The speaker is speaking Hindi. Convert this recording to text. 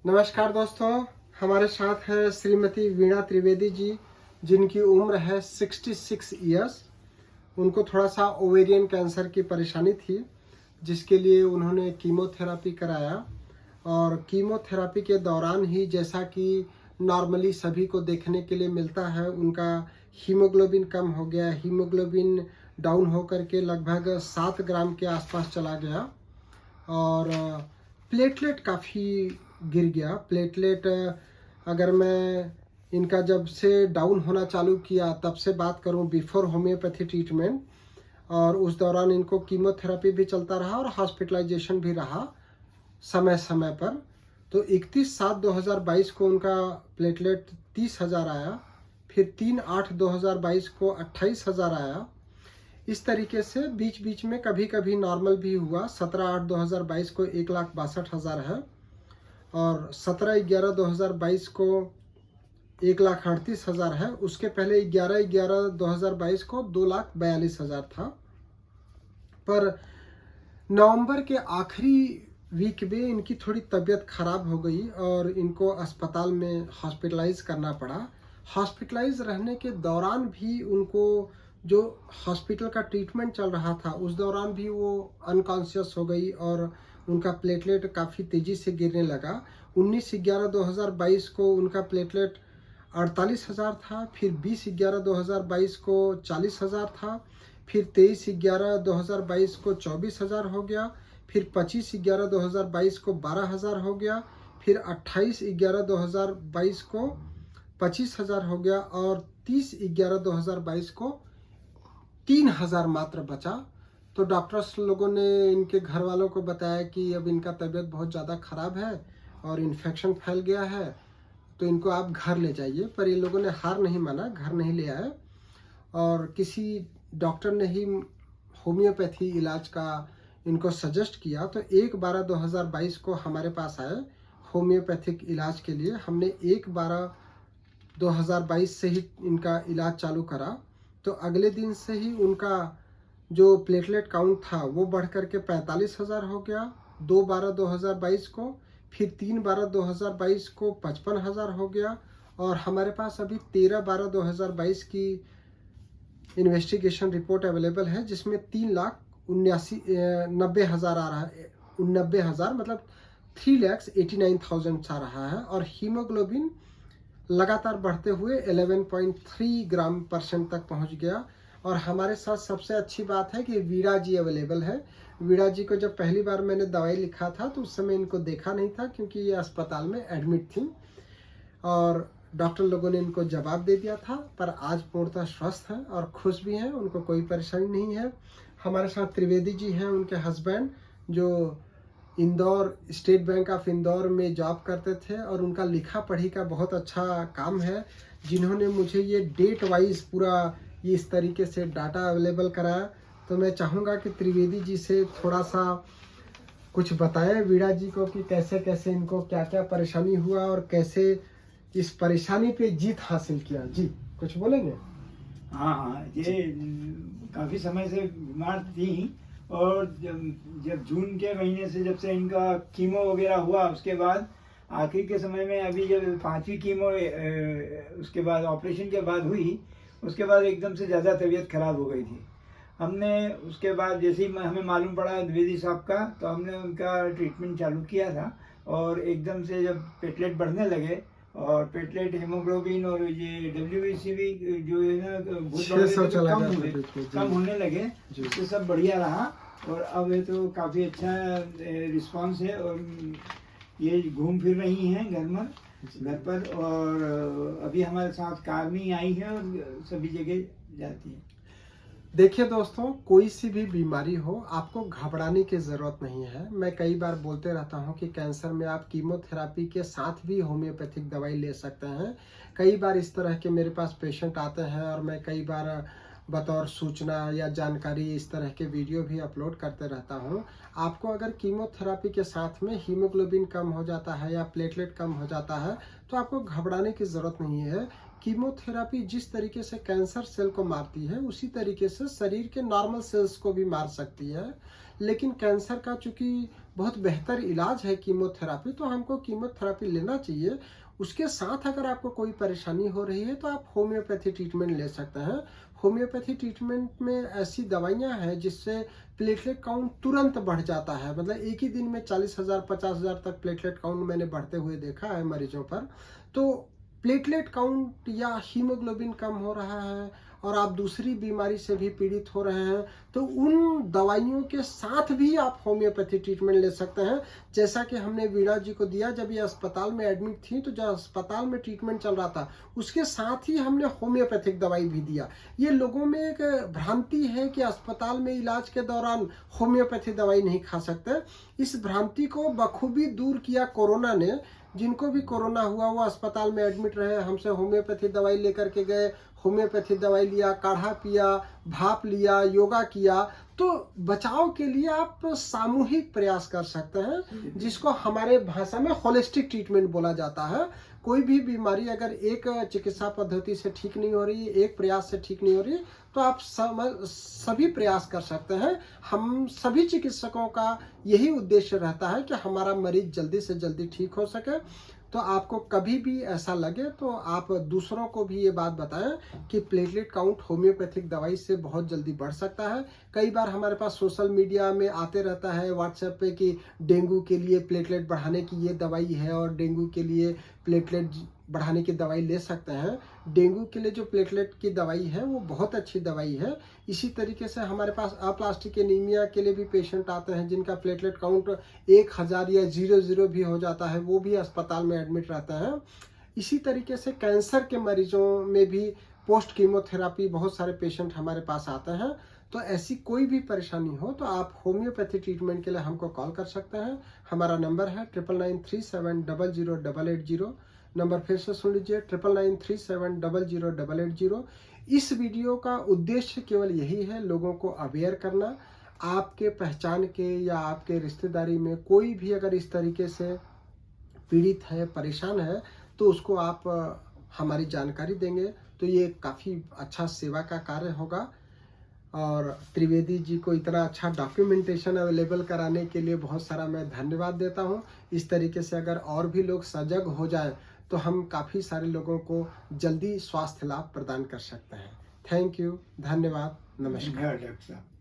नमस्कार दोस्तों, हमारे साथ है श्रीमती वीणा त्रिवेदी जी, जिनकी उम्र है 66 ईयर्स। उनको थोड़ा सा ओवेरियन कैंसर की परेशानी थी, जिसके लिए उन्होंने कीमोथेरेपी कराया। और कीमोथेरेपी के दौरान ही, जैसा कि नॉर्मली सभी को देखने के लिए मिलता है, उनका हीमोग्लोबिन कम हो गया। हीमोग्लोबिन डाउन होकर के लगभग 7 ग्राम के आसपास चला गया और प्लेटलेट काफ़ी गिर गया। प्लेटलेट अगर मैं इनका जब से डाउन होना चालू किया तब से बात करूं, बिफोर होम्योपैथी ट्रीटमेंट, और उस दौरान इनको कीमोथेरेपी भी चलता रहा और हॉस्पिटलाइजेशन भी रहा समय समय पर। तो 31/7/2022 को उनका प्लेटलेट 30,000 आया, फिर 3/8/2022 को 28,000 आया। इस तरीके से बीच बीच में कभी कभी नॉर्मल भी हुआ। 17/8/2022 को 1,62,000 है और 17/11/2022 को 1,38,000 है। उसके पहले 11/11/2022 को 2,42,000 था। पर नवंबर के आखिरी वीक में इनकी थोड़ी तबीयत खराब हो गई और इनको अस्पताल में हॉस्पिटलाइज करना पड़ा। हॉस्पिटलाइज रहने के दौरान भी उनको जो हॉस्पिटल का ट्रीटमेंट चल रहा था, उस दौरान भी वो अनकॉन्शियस हो गई और उनका प्लेटलेट काफ़ी तेज़ी से गिरने लगा। 19/11/2022 को उनका प्लेटलेट 48,000 था, फिर 20/11/2022 को 40,000 था, फिर 23/11/2022 को 24,000 हो गया, फिर 25/11/2022 को 12,000 हो गया, फिर 28/11/2022 को 25,000 हो गया और 30/11/2022 को 3,000 मात्र बचा। तो डॉक्टर्स लोगों ने इनके घर वालों को बताया कि अब इनका तबीयत बहुत ज़्यादा ख़राब है और इन्फेक्शन फैल गया है, तो इनको आप घर ले जाइए। पर ये लोगों ने हार नहीं माना, घर नहीं ले आए और किसी डॉक्टर ने ही होम्योपैथी इलाज का इनको सजेस्ट किया। तो 1/12/2022 को हमारे पास आए होम्योपैथिक इलाज के लिए। हमने 1/12/2022 से ही इनका इलाज चालू करा। तो अगले दिन से ही उनका जो प्लेटलेट काउंट था वो बढ़ करके 45,000 हो गया 2/12/2022 को, फिर 3/12/2022 को 55,000 हो गया और हमारे पास अभी 13/12/2022 की इन्वेस्टिगेशन रिपोर्ट अवेलेबल है, जिसमें 3,90,000 आ रहा है। 90,000 मतलब 3,89,000 आ रहा है और हीमोग्लोबिन लगातार बढ़ते हुए 11.3 ग्राम % तक पहुंच गया। और हमारे साथ सबसे अच्छी बात है कि वीणा जी अवेलेबल है। वीणा जी को जब पहली बार मैंने दवाई लिखा था तो उस समय इनको देखा नहीं था, क्योंकि ये अस्पताल में एडमिट थी और डॉक्टर लोगों ने इनको जवाब दे दिया था। पर आज पूर्णतः स्वस्थ हैं और खुश भी हैं, उनको कोई परेशानी नहीं है। हमारे साथ त्रिवेदी जी हैं, उनके हस्बैंड, जो Indore, state bank of Indore में जॉब करते थे और उनका लिखा पढ़ी का बहुत अच्छा काम है, जिन्होंने मुझे ये डेट वाइज पूरा ये इस तरीके से डाटा अवेलेबल कराया। तो मैं चाहूँगा कि त्रिवेदी जी से थोड़ा सा कुछ बताएं वीणा जी को कि कैसे कैसे इनको क्या क्या परेशानी हुआ और कैसे इस परेशानी पे जीत हासिल किया। जी कुछ बोलेंगे? हाँ, ये काफ़ी समय से बीमार थी और जब जून के महीने से, जब से इनका कीमो वगैरह हुआ, उसके बाद आखिर के समय में अभी जब 5वीं कीमो उसके बाद ऑपरेशन के बाद हुई, उसके बाद एकदम से ज़्यादा तबीयत ख़राब हो गई थी। हमने उसके बाद जैसे ही हमें मालूम पड़ा द्विवेदी साहब का, तो हमने उनका ट्रीटमेंट चालू किया था और एकदम से जब प्लेटलेट बढ़ने लगे और प्लेटलेट, हेमोग्लोबिन और ये WBC भी जो है ना बहुत कम होने लगे, इससे सब बढ़िया रहा। और अब ये तो काफ़ी अच्छा रिस्पांस है और ये घूम फिर रही हैं घर पर और अभी हमारे साथ कार में आई है और सभी जगह जाती है। देखिए दोस्तों, कोई सी भी बीमारी हो, आपको घबराने की ज़रूरत नहीं है। मैं कई बार बोलते रहता हूं कि कैंसर में आप कीमोथेरेपी के साथ भी होम्योपैथिक दवाई ले सकते हैं। कई बार इस तरह के मेरे पास पेशेंट आते हैं और मैं कई बार बतौर सूचना या जानकारी इस तरह के वीडियो भी अपलोड करते रहता हूं। आपको अगर कीमोथेरेपी के साथ में हीमोग्लोबिन कम हो जाता है या प्लेटलेट कम हो जाता है, तो आपको घबराने की ज़रूरत नहीं है। कीमोथेरेपी जिस तरीके से कैंसर सेल को मारती है, उसी तरीके से शरीर के नॉर्मल सेल्स को भी मार सकती है। लेकिन कैंसर का चूंकि बहुत बेहतर इलाज है कीमोथेरापी, तो हमको कीमोथेरापी लेना चाहिए। उसके साथ अगर आपको कोई परेशानी हो रही है तो आप होम्योपैथी ट्रीटमेंट ले सकते हैं। होम्योपैथी ट्रीटमेंट में ऐसी दवाइयाँ हैं जिससे प्लेटलेट काउंट तुरंत बढ़ जाता है, मतलब एक ही दिन में 40,000 50,000 तक प्लेटलेट काउंट मैंने बढ़ते हुए देखा है मरीजों पर। तो प्लेटलेट काउंट या हीमोग्लोबिन कम हो रहा है और आप दूसरी बीमारी से भी पीड़ित हो रहे हैं, तो उन दवाइयों के साथ भी आप होम्योपैथी ट्रीटमेंट ले सकते हैं। जैसा कि हमने वीणा जी को दिया, जब ये अस्पताल में एडमिट थी तो जब अस्पताल में ट्रीटमेंट चल रहा था उसके साथ ही हमने होम्योपैथिक दवाई भी दिया। ये लोगों में एक भ्रांति है कि अस्पताल में इलाज के दौरान होम्योपैथी दवाई नहीं खा सकते। इस भ्रांति को बखूबी दूर किया कोरोना ने। जिनको भी कोरोना हुआ वो अस्पताल में एडमिट रहे, हमसे होम्योपैथी दवाई लेकर के गए, होम्योपैथी दवाई लिया, काढ़ा पिया, भाप लिया, योगा किया। तो बचाव के लिए आप सामूहिक प्रयास कर सकते हैं, जिसको हमारे भाषा में होलिस्टिक ट्रीटमेंट बोला जाता है। कोई भी बीमारी अगर एक चिकित्सा पद्धति से ठीक नहीं हो रही, एक प्रयास से ठीक नहीं हो रही, तो आप सभी प्रयास कर सकते हैं। हम सभी चिकित्सकों का यही उद्देश्य रहता है कि हमारा मरीज जल्दी से जल्दी ठीक हो सके। तो आपको कभी भी ऐसा लगे तो आप दूसरों को भी ये बात बताएं कि प्लेटलेट काउंट होम्योपैथिक दवाई से बहुत जल्दी बढ़ सकता है। कई बार हमारे पास सोशल मीडिया में आते रहता है व्हाट्सएप पे कि डेंगू के लिए प्लेटलेट बढ़ाने की ये दवाई है और डेंगू के लिए प्लेटलेट बढ़ाने की दवाई ले सकते हैं। डेंगू के लिए जो प्लेटलेट की दवाई है वो बहुत अच्छी दवाई है। इसी तरीके से हमारे पास अप्लास्टिक एनीमिया के लिए भी पेशेंट आते हैं जिनका प्लेटलेट काउंट 1000 या 00 भी हो जाता है, वो भी अस्पताल में एडमिट रहता है। इसी तरीके से कैंसर के मरीजों में भी पोस्ट कीमोथेरापी बहुत सारे पेशेंट हमारे पास आते हैं। तो ऐसी कोई भी परेशानी हो तो आप होम्योपैथी ट्रीटमेंट के लिए हमको कॉल कर सकते हैं। हमारा नंबर है 9993700880। नंबर फिर से सुन लीजिए, 9993700880। इस वीडियो का उद्देश्य केवल यही है, लोगों को अवेयर करना। आपके पहचान के या आपके रिश्तेदारी में कोई भी अगर इस तरीके से पीड़ित है, परेशान है, तो उसको आप हमारी जानकारी देंगे तो ये काफ़ी अच्छा सेवा का कार्य होगा। और त्रिवेदी जी को इतना अच्छा डॉक्यूमेंटेशन अवेलेबल कराने के लिए बहुत सारा मैं धन्यवाद देता हूँ। इस तरीके से अगर और भी लोग सजग हो जाए तो हम काफ़ी सारे लोगों को जल्दी स्वास्थ्य लाभ प्रदान कर सकते हैं। थैंक यू, धन्यवाद, नमस्कार। डॉक्टर साहब।